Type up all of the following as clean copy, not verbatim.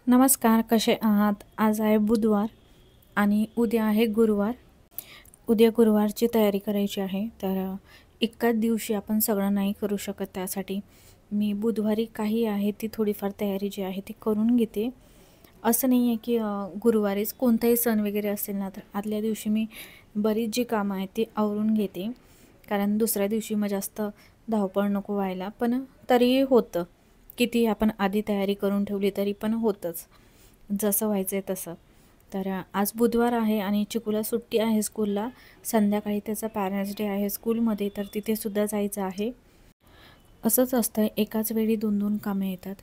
नमस्कार, कसे आहात? आज आहे बुधवार आणि उद्या आहे गुरुवार. उद्या गुरुवारची तयारी करायची आहे. तर एकाच दिवशी आपण सगळं नाही करू शकत. त्यासाठी मी बुधवारी काही आहे ती थोडीफार तयारी जी आहे ती करून घेते. असं नाही आहे की गुरुवारीच कोणताही सण वगैरे असेल ना, तर आदल्या दिवशी मी बरीच जी कामं आहेत ती आवरून घेते. कारण दुसऱ्या दिवशी मग जास्त धावपळ नको व्हायला. पण तरीही होतं. किती आपण आधी तयारी करून ठेवली तरी पण होतंच. जसं व्हायचं आहे तसं. तर आज बुधवार आहे आणि चिकूला सुट्टी आहे स्कूलला. संध्याकाळी त्याचा पॅरेंट्स डे आहे स्कूलमध्ये, तर तिथेसुद्धा जायचं आहे. असंच असतं, एकाच वेळी 2-2 कामं येतात.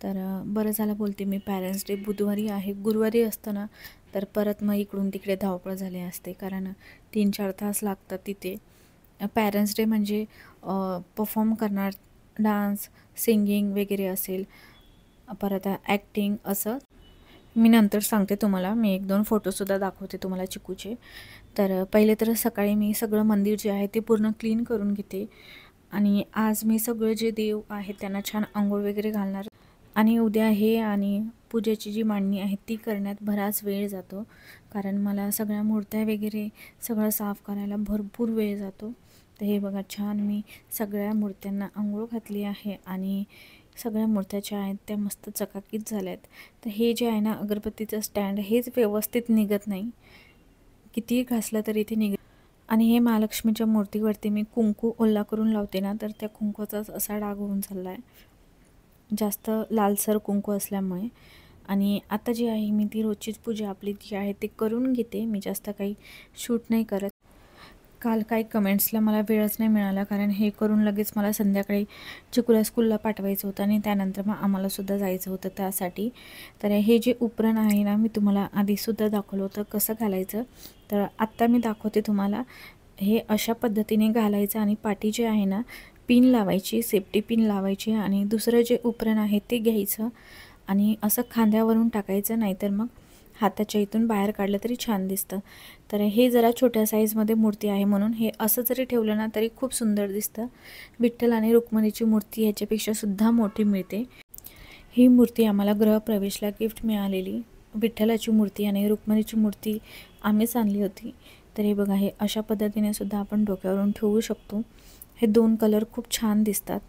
तर बरं झालं बोलते मी, पॅरेंट्स डे बुधवारी आहे. गुरुवारी असतं ना, तर परत मग इकडून तिकडे धावपळ झाली असते. कारण 3-4 तास लागतात तिथे. पॅरेंट्स डे म्हणजे परफॉर्म करणार, डान्स, सिंगिंग वगैरे असेल, परत ॲक्टिंग असं. मी नंतर सांगते तुम्हाला. मी 1-2 फोटोसुद्धा दाखवते तुम्हाला चिकूचे. तर पहिले तर सकाळी मी सगळं मंदिर जे आहे ते पूर्ण क्लीन करून घेते आणि आज मी सगळे जे देव आहेत त्यांना छान अंघोळ वगैरे घालणार आणि उद्या हे आणि पूजेची जी मांडणी आहे ती करण्यात बराच वेळ जातो. कारण मला सगळ्या मूर्त्या वगैरे सगळं साफ करायला भरपूर वेळ जातो. तर हे बघा, छान मी सगळ्या मूर्त्यांना अंघोळ घातली आहे आणि सगळ्या मूर्त्या ज्या आहेत त्या मस्त चकाकीत झाल्या आहेत. तर हे जे आहे ना अगरबत्तीचं स्टँड, हेच व्यवस्थित निघत नाही. कितीही घासलं तरी ते निघत. आणि हे महालक्ष्मीच्या मूर्तीवरती मी कुंकू ओला करून लावते ना, तर त्या कुंकूचाच असा डाग होऊन चालला आहे, जास्त लालसर कुंकू असल्यामुळे. आणि आता जी आहे मी ती रोजचीच पूजा आपली जी आहे ती करून घेते. मी जास्त काही शूट नाही करत. काल काही कमेंट्सला मला वेळच नाही मिळाला, कारण हे करून लगेच मला संध्याकाळी चिकूला स्कूलला पाठवायचं होतं आणि त्यानंतर मग आम्हालासुद्धा जायचं होतं त्यासाठी. तर हे जे उपरण आहे ना, मी तुम्हाला आधीसुद्धा दाखवलं होतं कसं घालायचं. तर आत्ता मी दाखवते तुम्हाला. हे अशा पद्धतीने घालायचं आणि पाठी जे आहे ना, पिन लावायची, सेफ्टी पिन लावायची आणि दुसरं जे उपरण आहे ते घ्यायचं आणि असं खांद्यावरून टाकायचं, नाहीतर मग हाताच्या इथून बाहेर काढलं तरी छान दिसतं. तर हे जरा छोट्या साईजमध्ये मूर्ती आहे म्हणून हे असं जरी ठेवलं ना तरी खूप सुंदर दिसतं. विठ्ठल आणि रुक्मिणीची मूर्ती ह्याच्यापेक्षा सुद्धा मोठी मिळते. ही मूर्ती आम्हाला गृहप्रवेशला गिफ्ट मिळालेली. विठ्ठलाची मूर्ती आणि रुक्मिणीची मूर्ती आम्हीच आणली होती. तर हे बघा, हे अशा पद्धतीने सुद्धा आपण डोक्यावरून ठेवू शकतो. हे 2 कलर खूप छान दिसतात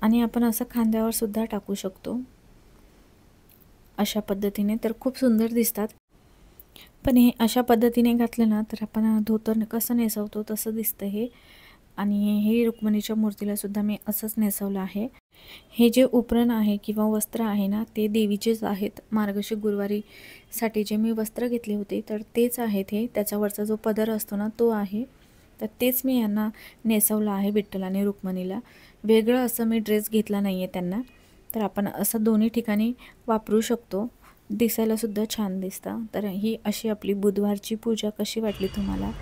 आणि आपण असं खांद्यावर सुद्धा टाकू शकतो अशा पद्धतीने, तर खूप सुंदर दिसतात. पण हे अशा पद्धतीने घातलं ना तर आपण धोतर कसं नेसवतो तसं दिसतं हे. आणि हे रुक्मिणीच्या मूर्तीला सुद्धा मी असंच नेसवलं आहे. हे जे उपरण आहे किंवा वस्त्र आहे ना, ते देवीचेच आहेत. मार्गशीर्ष गुरुवारीसाठी जे मी वस्त्र घेतले होते तर तेच आहेत हे. त्याच्यावरचा जो पदर असतो ना तो आहे. तर तेच मी यांना नेसवलं आहे, विठ्ठल आणि रुक्मिणीला. वेगळं असं मी ड्रेस घेतला नाही आहे त्यांना. तर आपण असं दोन्ही ठिकाणी वापरू शकतो. दिसायलासुद्धा छान दिसतं. तर ही अशी आपली बुधवारची पूजा कशी वाटली तुम्हाला?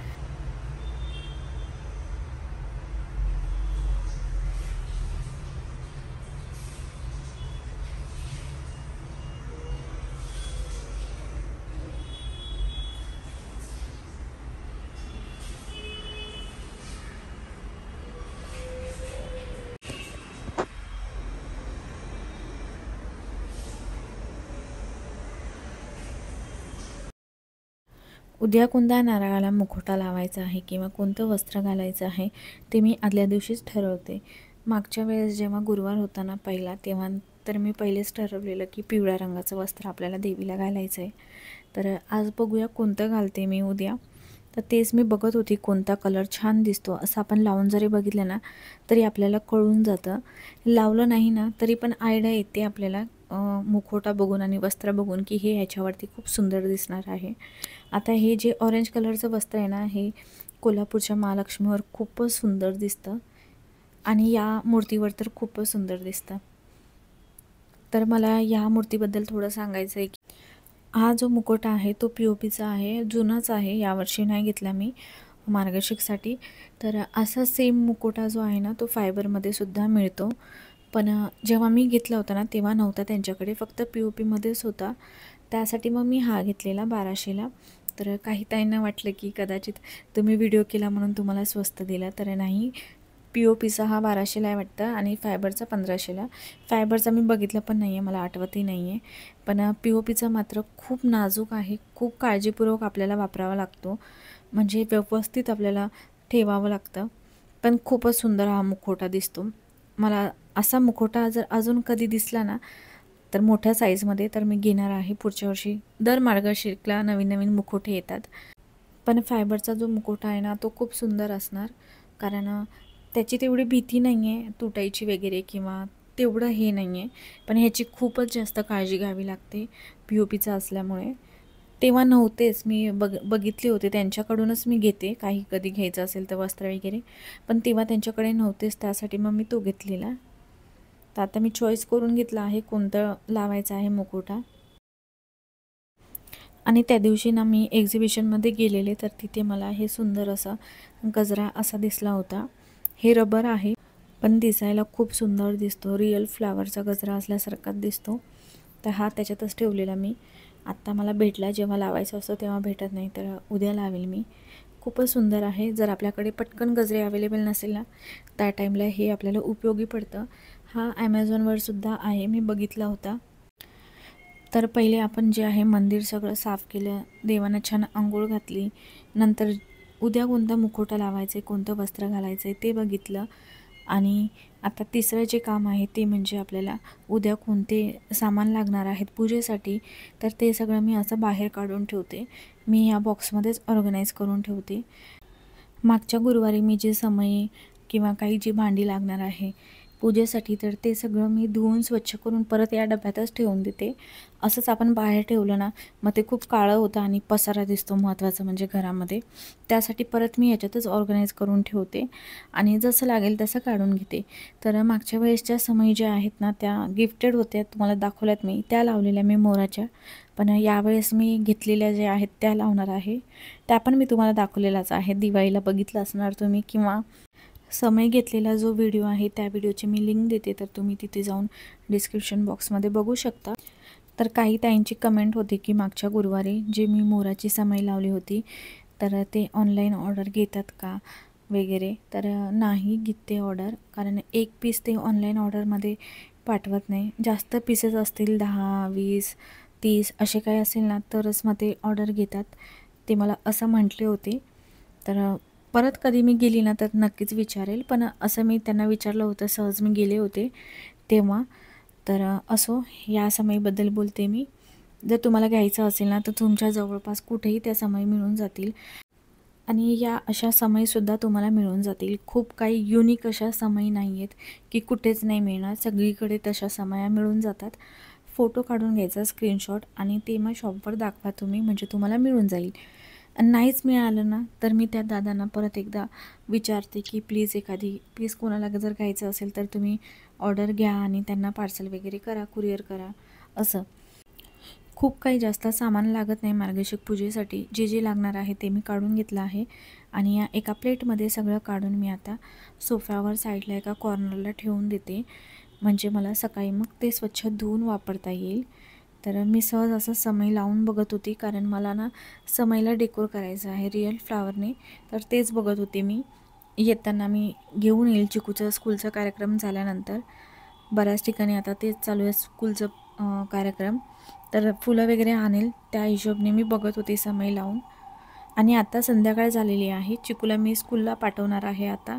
उद्या कोणत्या नारळाला मुखवटा लावायचा आहे किंवा कोणतं वस्त्र घालायचं आहे ते मी आदल्या दिवशीच ठरवते. मागच्या वेळेस जेव्हा गुरुवार होता ना पहिला, तेव्हा तर मी पहिलेच ठरवलेलं की पिवळ्या रंगाचं वस्त्र आपल्याला देवीला घालायचं आहे. तर आज बघूया कोणतं घालते मी उद्या. तर तेच मी बघत होती कोणता कलर छान दिसतो. असं आपण लावून जरी बघितलं ना तरी आपल्याला कळून जातं. लावलं नाही ना तरी पण आयडिया येते आपल्याला मुखवटा बघून आणि वस्त्र बघून की हे ह्याच्यावरती खूप सुंदर दिसणार आहे. आता हे जे ऑरेंज कलरचं वस्त्र आहे ना, हे कोल्हापूरच्या महालक्ष्मीवर खूपच सुंदर दिसतं आणि या मूर्तीवर तर खूपच सुंदर दिसतं. तर मला या मूर्तीबद्दल थोडं सांगायचं आहे की हा जो मुखवटा आहे तो पी-ओ-पीचा आहे, जुनाच आहे, यावर्षी नाही घेतला मी मार्गशीर्षसाठी. तर असा सेम मुखवटा जो आहे ना तो फायबरमध्ये सुद्धा मिळतो. पण जेव्हा मी घेतला होता ना तेव्हा नव्हता त्यांच्याकडे, फक्त पी-ओ-पीमध्येच होता. त्यासाठी मग मी हा घेतलेला 1200ला. तर काही ताईंना वाटलं की कदाचित तुम्ही व्हिडिओ केला म्हणून तुम्हाला स्वस्त दिला, तर नाही. POPचा हा 1200ला आहे वाटतं आणि फायबरचा 1500ला. फायबरचा मी बघितलं पण नाही आहे, मला आठवतही नाही आहे. पण POPचा मात्र खूप नाजूक आहे, खूप काळजीपूर्वक आपल्याला वापरावा लागतो, म्हणजे व्यवस्थित आपल्याला ठेवावं लागतं. पण खूपच सुंदर हा मुखवटा दिसतो. मला असा मुखवटा जर अजून कधी दिसला ना तर मोठ्या साईजमध्ये तर मी घेणार आहे पुढच्या वर्षी. दर मार्गशीर्षला नवीन नवीन मुखवटे येतात. पण फायबरचा जो मुखवटा आहे ना तो खूप सुंदर असणार, कारण त्याची तेवढी भीती नाही आहे तुटायची वगैरे किंवा तेवढं हे नाही आहे. पण ह्याची खूपच जास्त काळजी घ्यावी लागते POPचा असल्यामुळे. तेव्हा नव्हतेच, मी बघितले होते त्यांच्याकडूनच मी घेते काही कधी घ्यायचं असेल तर वस्त्र वगैरे, पण तेव्हा त्यांच्याकडे नव्हतेच, त्यासाठी मग मी तो घेतलेला. तर आता मी चॉईस करून घेतला आहे कोणतं लावायचं आहे मुखवटा. आणि त्या दिवशी ना मी एक्झिबिशनमध्ये गेलेले, तर तिथे मला हे सुंदर असा गजरा असा दिसला होता. हे रबर आहे पण दिसायला खूप सुंदर दिसतो, रिअल फ्लावरचा गजरा असल्यासारखाच दिसतो. तर हा त्याच्यातच ठेवलेला मी. आत्ता मला भेटला, जेव्हा लावायचं असतं तेव्हा भेटत नाही, तर उद्या लावेल मी. खूपच सुंदर आहे. जर आपल्याकडे पटकन गजरे अवेलेबल नसेल ना त्या टाईमला हे आपल्याला उपयोगी पडतं. हा ॲमेझॉनवर सुद्धा आहे, मी बघितला होता. तर पहिले आपण जे आहे मंदिर सगळं साफ केलं, देवांना छान अंघोळ घातली, नंतर उद्या कोणता मुखवटा लावायचा आहे, कोणतं वस्त्र घालायचं आहे ते बघितलं. आणि आता तिसरं जे काम आहे ते म्हणजे आपल्याला उद्या कोणते सामान लागणार आहेत पूजेसाठी, तर ते सगळं मी असं बाहेर काढून ठेवते. मी ह्या बॉक्समध्येच ऑर्गनाईज करून ठेवते. मागच्या गुरुवारी मी जे समई किंवा काही जी भांडी लागणार आहे पूजेसाठी, तर ते सगळं मी धुवून स्वच्छ करून परत या डब्यातच ठेवून देते. असंच आपण बाहेर ठेवलं ना मग ते खूप काळं होतं आणि पसारा दिसतो, महत्त्वाचं म्हणजे घरामध्ये. त्यासाठी परत मी याच्यातच ऑर्गनाईज करून ठेवते आणि जसं लागेल तसं काढून घेते. तर मागच्या वेळेसच्या समई ज्या आहेत ना त्या गिफ्टेड होत्या, तुम्हाला दाखवल्यात मी, त्या लावलेल्या मी मोराच्या. पण यावेळेस मी घेतलेल्या ज्या आहेत त्या लावणार आहे. त्या पण मी तुम्हाला दाखवलेलाच आहे, दिवाळीला बघितलं असणार तुम्ही, किंवा समय घेतलेला जो व्हिडिओ आहे त्या व्हिडिओची मी लिंक देते, तर तुम्ही तिथे जाऊन डिस्क्रिप्शन बॉक्समध्ये बघू शकता. तर काही ताईंची कमेंट होती की मागच्या गुरुवारी जे मी मोराची समई लावली होती तर ते ऑनलाईन ऑर्डर घेतात का वगैरे. तर नाही घेत ते ऑर्डर, कारण एक पीस ते ऑनलाईन ऑर्डरमध्ये पाठवत नाही. जास्त पीसेस असतील 10, 20, 30 असे काही असेल ना तरच मग ते ऑर्डर घेतात, ते मला असं म्हटले होते. तर परत कधी मी गेली ना तर नक्कीच विचारेल, पण असं मी त्यांना विचारलं होतं, सहज मी गेले होते तेव्हा. तर असो, या समईबद्दल बोलते मी. जर तुम्हाला घ्यायचं असेल ना तर तुमच्या जवळपास कुठेही त्या समई मिळून जातील आणि या अशा समईसुद्धा तुम्हाला मिळून जातील. खूप काही युनिक अशा समई नाही आहेत की कुठेच नाही मिळणार, सगळीकडे तशा समया मिळून जातात. फोटो काढून घ्यायचा स्क्रीनशॉट आणि ते मग शॉपवर दाखवा तुम्ही, म्हणजे तुम्हाला मिळून जाईल. आणि नाहीच मिळालं ना तर मी त्या दादांना परत एकदा विचारते की प्लीज एखादी प्लीज कोणाला जर घ्यायचं असेल तर तुम्ही ऑर्डर घ्या आणि त्यांना पार्सल वगैरे करा, कुरिअर करा. असं खूप काही जास्त सामान लागत नाही मार्गशीर्ष पूजेसाठी. जे जे लागणार आहे ते मी काढून घेतलं आहे आणि या एका प्लेटमध्ये सगळं काढून मी आता सोफ्यावर साईडला एका कॉर्नरला ठेवून देते, म्हणजे मला सकाळी मग ते स्वच्छ धुवून वापरता येईल. तर मी सहज असं समई लावून बघत होती, कारण मला ना समईला डेकोर करायचं आहे रिअल फ्लावरने, तर तेच बघत होते मी. येताना मी घेऊन येईल चिकूचं स्कूलचा कार्यक्रम झाल्यानंतर. बऱ्याच ठिकाणी आता तेच चालू आहे स्कूलचं कार्यक्रम, तर फुलं वगैरे आणेल त्या हिशोबने मी बघत होते समई लावून. आणि आता संध्याकाळ झालेली आहे, चिकूला मी स्कूलला पाठवणार आहे आता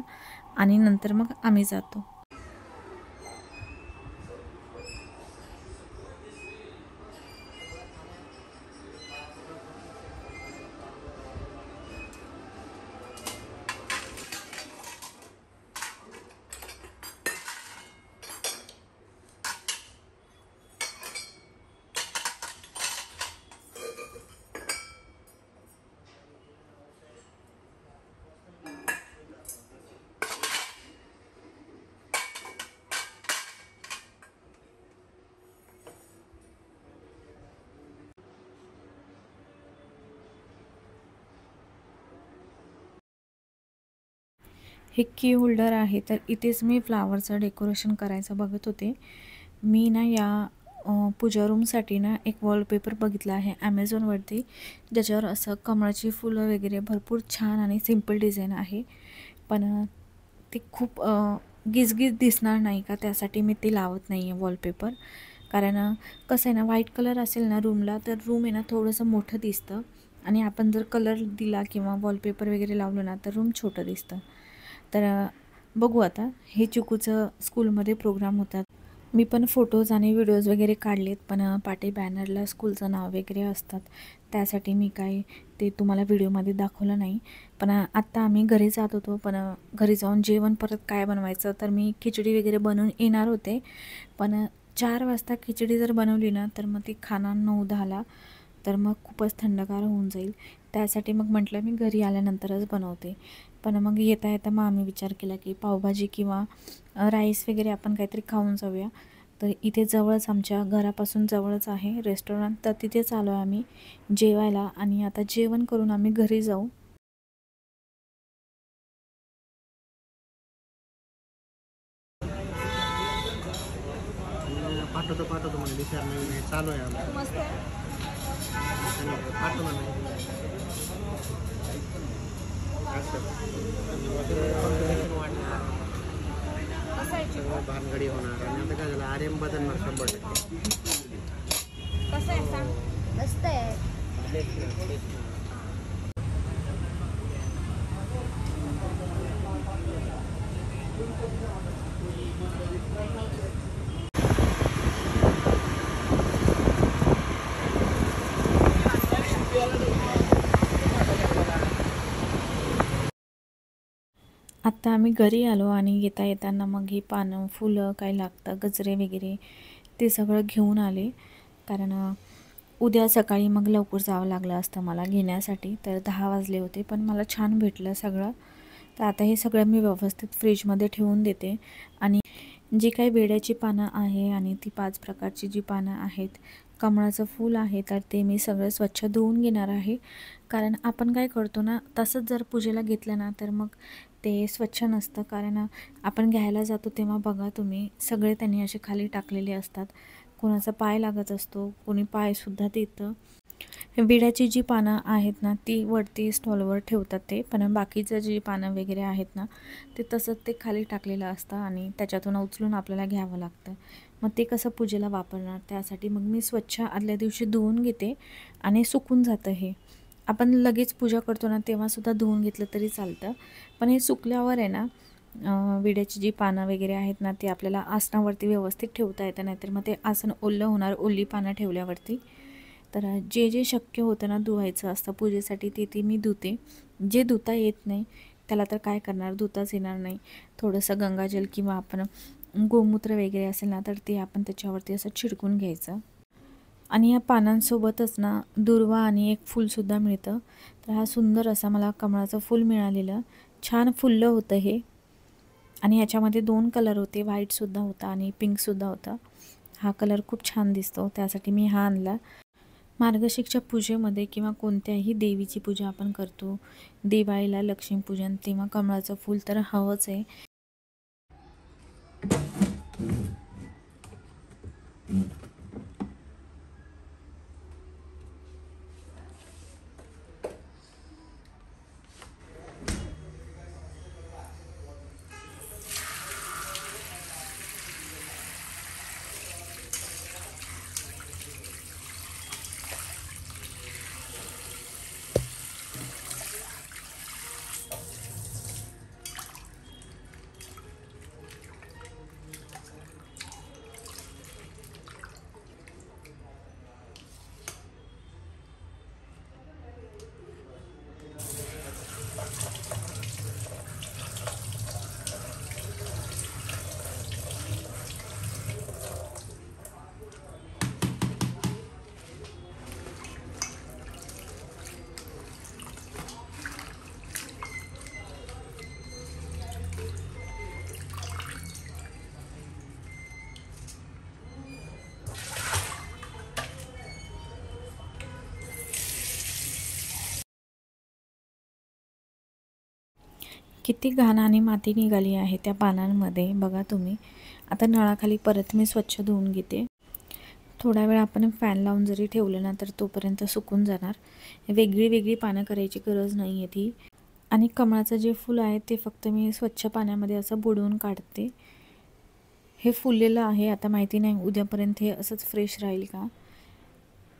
आणि नंतर मग आम्ही जातो. हे की होल्डर आहे, तर इथेच मी फ्लावरचं डेकोरेशन करायचं बघत होते. मी ना या पूजा रूमसाठी ना एक वॉलपेपर बघितला आहे ॲमेझॉनवरती, ज्याच्यावर असं कमळाची फुलं वगैरे भरपूर छान आणि सिम्पल डिझाईन आहे. पण ते खूप गिजगिज दिसणार नाही का, त्यासाठी मी ते लावत नाही आहे वॉलपेपर. कारण कसं आहे ना, व्हाईट कलर असेल ना रूमला, तर रूम आहे ना थोडंसं मोठं दिसतं आणि आपण जर कलर दिला किंवा वॉलपेपर वगैरे लावलं ना, तर रूम छोटं दिसतं. तर बघू आता, हे चिकूचं स्कूलमध्ये प्रोग्राम होतात. मी पण फोटोज आणि व्हिडिओज वगैरे काढलेत, पण पाठी बॅनरला स्कूलचं नाव वगैरे असतात, त्यासाठी मी काय ते तुम्हाला व्हिडिओमध्ये दाखवलं नाही. पण आत्ता आम्ही घरी जात होतो, पण घरी जाऊन जेवण परत काय बनवायचं, तर मी खिचडी वगैरे बनवून येणार होते. पण 4 वाजता खिचडी जर बनवली ना, तर मग ती खाणार 9-10ला, तर मग खूपच थंडगार होऊन जाईल. त्यासाठी मग म्हटलं मी घरी आल्यानंतरच बनवते. पण मग येता येता मग आम्ही विचार केला की पावभाजी किंवा राईस वगैरे आपण काहीतरी खाऊन जाऊया. तर इथे जवळच, आमच्या घरापासून जवळच आहे रेस्टॉरंट, तर तिथेच आलो आहे आम्ही जेवायला. आणि आता जेवण करून आम्ही घरी जाऊ. पाठवतो म्हणजे विचार नाही चालू आहे आमचं. मस्त पाठवलं नाही सगळं भानगडी होणार आणि आता काय झालं, आर्यम बदलणार 100%. कसं आहे सांग. मस्त आहे. आत्ता आम्ही घरी आलो आणि येता येताना मग ही पानं, फुलं काय लागतं, गजरे वगैरे ते सगळं घेऊन आले. कारण उद्या सकाळी मग लवकर जावं लागलं असतं मला घेण्यासाठी. तर 10 वाजले होते, पण मला छान भेटलं सगळं. तर आता हे सगळं मी व्यवस्थित फ्रीजमध्ये ठेवून देते. आणि जी काही बेड्याची पानं आहे आणि ती 5 प्रकारची जी पानं आहेत, कमळाचं फूल आहे, तर ते मी सगळं स्वच्छ धुवून घेणार आहे. कारण आपण काय करतो ना, तसंच जर पूजेला घेतलं ना, तर मग ते स्वच्छ नसतं. कारण आपण घ्यायला जातो तेव्हा बघा तुम्ही, सगळे त्यांनी असे खाली टाकलेले असतात. कोणाचा पाय लागत असतो, कोणी पायसुद्धा देतं. विड्याची जी पानं आहेत ना, ती वरती स्टॉलवर ठेवतात ते, पण बाकीचं जी पानं वगैरे आहेत ना, ते तसंच ते खाली टाकलेलं असतं आणि त्याच्यातून उचलून आपल्याला घ्यावं लागतं. मग ते कसं पूजेला वापरणार, त्यासाठी मग मी स्वच्छ आदल्या दिवशी धुवून घेते आणि सुकून जातं हे. आपण लगेच पूजा करतो ना, तेव्हासुद्धा धुवून घेतलं तरी चालतं. पण हे सुकल्यावर आहे ना, विड्याची जी पानं वगैरे आहेत ना, ती आपल्याला आसनावरती व्यवस्थित ठेवता येतं, नाहीतर मग ते आसन ओलं होणार ओली पानं ठेवल्यावरती. तर जे जे शक्य होतं ना धुवायचं असतं पूजेसाठी, ते मी धुते. जे धुता येत नाही त्याला तर काय करणार, धुताच येणार नाही. थोडंसं गंगाजल किंवा आपण गोमूत्र वगैरे असेल ना, तर ते आपण त्याच्यावरती असं छिडकून घ्यायचं. आणि या पानांसोबतच ना दुर्वा आणि एक फूलसुद्धा मिळतं. तर हा सुंदर असा मला कमळाचं फूल मिळालेलं, छान फुललं होतं हे. आणि ह्याच्यामध्ये 2 कलर होते, व्हाईटसुद्धा होता आणि पिंकसुद्धा होता. हा कलर खूप छान दिसतो, त्यासाठी मी हा आणला. मार्गशीर्षच्या पूजेमध्ये किंवा कोणत्याही देवीची पूजा आपण करतो, दिवाळीला, लक्ष्मीपूजन, तेव्हा कमळाचं फूल तर हवंच आहे. किती घाण आणि माती निघाली आहे त्या पानांमध्ये, बघा तुम्ही. आता नळाखाली परत मी स्वच्छ धुवून घेते. थोडा वेळ आपण फॅन लावून जरी ठेवलं ना, तर तोपर्यंत सुकून जाणार. वेगळी वेगळी पानं करायची गरज नाही आहे ती. आणि कमळाचं जे फूल आहे ते फक्त मी स्वच्छ पाण्यामध्ये असं बुडवून काढते. हे फुललेलं आहे, आता माहिती नाही उद्यापर्यंत हे असंच फ्रेश राहील का.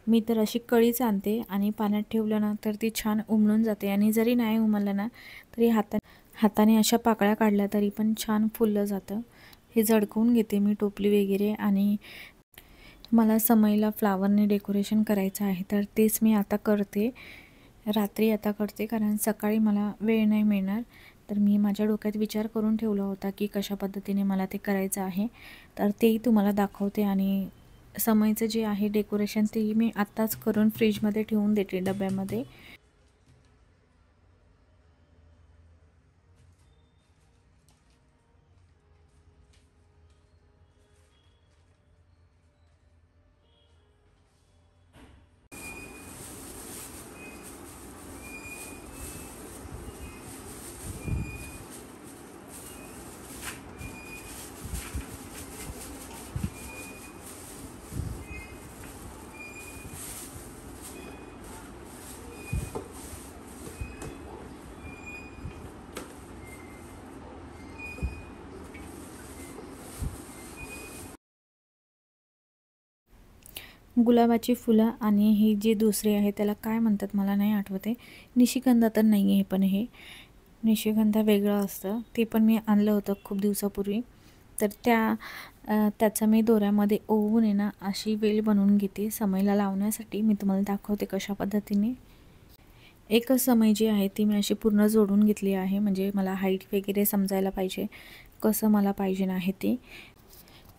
मी तर अशी कळीच आणते आणि पाण्यात ठेवलं ना तर ती छान उमलून जाते, आणि जरी नाही उमललं ना तरी हाताने अशा पाकळ्या काढल्या तरी पण छान फुललं जातं. हे झडकवून घेते मी टोपली वगैरे, आणि मला समईला फ्लावरने डेकोरेशन करायचं आहे तर तेच मी आता करते. रात्री आता करते कारण सकाळी मला वेळ नाही मिळणार. तर मी माझ्या डोक्यात विचार करून ठेवला होता की कशा पद्धतीने मला ते करायचं आहे, तर तेही तुम्हाला दाखवते. आणि समईचं जे आहे डेकोरेशन तेही मी आत्ताच करून फ्रीजमध्ये ठेवून देते डब्यामध्ये. गुलाबाची फुलं आणि ही जी दुसरी आहे त्याला काय म्हणतात मला नाही आठवते. निशिगंधा तर नाही आहे, पण हे निशिगंधा वेगळं असतं. ते पण मी आणलं होतं खूप दिवसापूर्वी. तर त्याचा मी दोऱ्यामध्ये ओवून आहे ना अशी वेल बनवून घेते समईला लावण्यासाठी. मी तुम्हाला दाखवते कशा पद्धतीने. एकच समई जी आहे ती मी अशी पूर्ण जोडून घेतली आहे, म्हणजे मला हाईट वगैरे समजायला पाहिजे कसं मला पाहिजे आहे ते.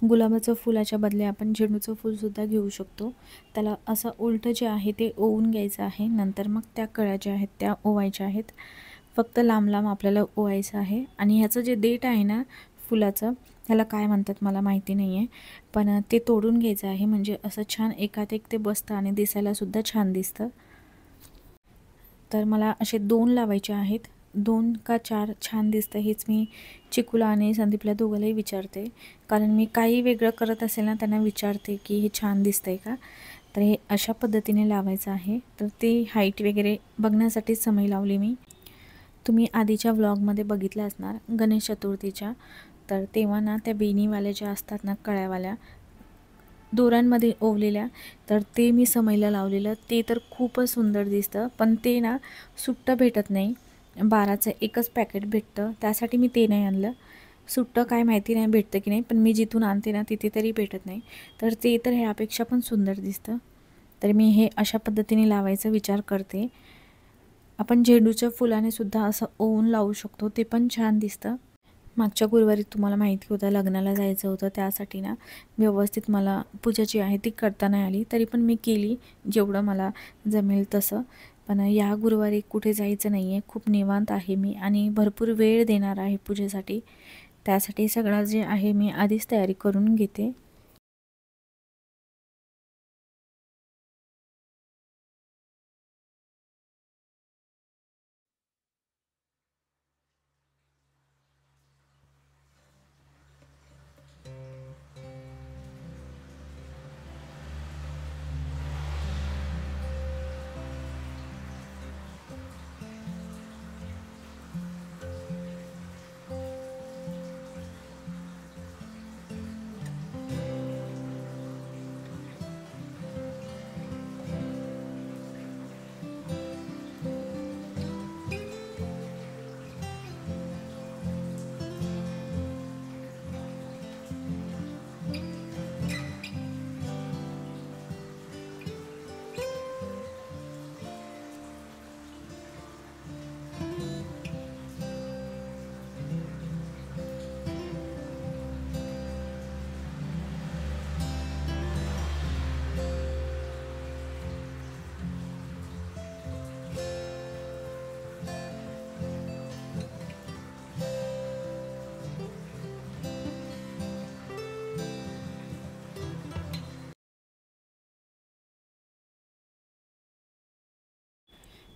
गुलाबाचं फुलाच्या बदले आपण झेंडूचं फूलसुद्धा घेऊ शकतो. त्याला असं उलटं जे आहे ते ओवून घ्यायचं आहे. नंतर मग त्या कळ्या ज्या आहेत त्या ओवायच्या आहेत. फक्त लांब लांब आपल्याला ओवायचं आहे. आणि ह्याचं जे देठ आहे ना फुलाचं, त्याला काय म्हणतात मला माहिती नाही आहे, पण ते तोडून घ्यायचं आहे. म्हणजे असं छान एकात एक ते बसतं आणि दिसायलासुद्धा छान दिसतं. तर मला असे 2 लावायचे आहेत. 2 का 4 छान दिसतं हेच मी चिकूला आणि संदीपला दोघांनाही विचारते. कारण मी काही वेगळं करत असेल ना त्यांना विचारते की हे छान दिसतंय का. तर हे अशा पद्धतीने लावायचं आहे. तर ते हाईट वगैरे बघण्यासाठीच समई लावली मी. तुम्ही आधीच्या व्लॉगमध्ये बघितलं असणार गणेश चतुर्थीच्या. तर तेव्हा ना त्या बेणीवाल्या ज्या असतात ना कळ्यावाल्या दोऱ्यांमध्ये ओवलेल्या, तर ते मी समईला लावलेलं. ते तर खूपच सुंदर दिसतं, पण ते ना सुट्टं भेटत नाही. 12चं एकच पॅकेट भेटतं, त्यासाठी मी ते नाही आणलं. सुट्टं काय माहिती नाही भेटतं की नाही, पण मी जिथून आणते ना तिथे तरी भेटत नाही. तर ते तर ह्यापेक्षा पण सुंदर दिसतं. तर मी हे अशा पद्धतीने लावायचा विचार करते. आपण झेंडूच्या फुलाने सुद्धा असं ओवून लावू शकतो, ते पण छान दिसतं. मागच्या गुरुवारी तुम्हाला माहिती होतं लग्नाला जायचं होतं, त्यासाठी ना व्यवस्थित मला पूजा जी आहे ती करता नाही आली. तरी पण मी केली जेवढं मला जमेल तसं. पण या गुरुवारी कुठे जायचं नाही आहे, खूप निवांत आहे मी आणि भरपूर वेळ देणार आहे पूजेसाठी. त्यासाठी सगळं जे आहे मी आधीच तयारी करून घेते.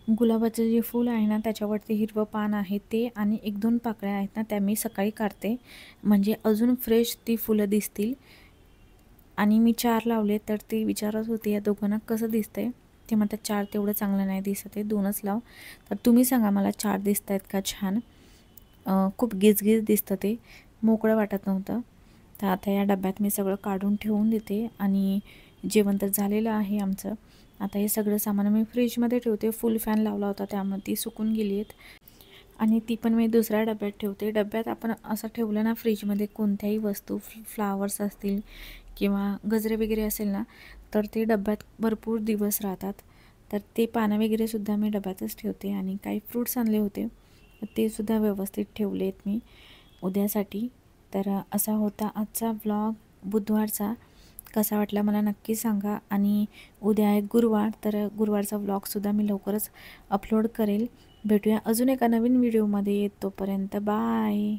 गुलाबाचं जे फूल आहे ना त्याच्यावरती हिरवं पान आहे ते, आणि 1-2 पाकळ्या आहेत ना त्या मी सकाळी काढते, म्हणजे अजून फ्रेश ती फुलं दिसतील. आणि मी 4 लावले तर ती विचारत होती या दोघांना कसं दिसतंय. ते म्हणतात 4 तेवढं चांगलं नाही दिसत आहे, 2च लाव. तर तुम्ही सांगा मला 4 दिसत आहेत का छान. खूप गिजगिज दिसतं ते, मोकळं वाटत नव्हतं. तर आता या डब्यात मी सगळं काढून ठेवून देते आणि जेवण तर झालेलं आहे आमचं. आता हे सगळं सामान मी फ्रीजमध्ये ठेवते. फुल फॅन लावला होता त्यामुळे ती सुकून गेली आहेत आणि ती पण मी दुसऱ्या डब्यात ठेवते. डब्यात आपण असं ठेवलं ना फ्रीजमध्ये कोणत्याही वस्तू, फ्लावर्स असतील किंवा गजरे वगैरे असेल ना, तर ते डब्यात भरपूर दिवस राहतात. तर ते पानं वगैरेसुद्धा मी डब्यातच ठेवते आणि काही फ्रूट्स आणले होते ते सुद्धा व्यवस्थित ठेवलेत मी उद्यासाठी. तर असा होता आजचा व्लॉग बुधवारचा. कसा वाटला मला नक्की सांगा. आणि उद्या आहे गुरुवार, तर गुरुवारचा व्लॉगसुद्धा मी लवकरच अपलोड करेल. भेटूया अजून एका नवीन व्हिडिओमध्ये. तोपर्यंत बाय.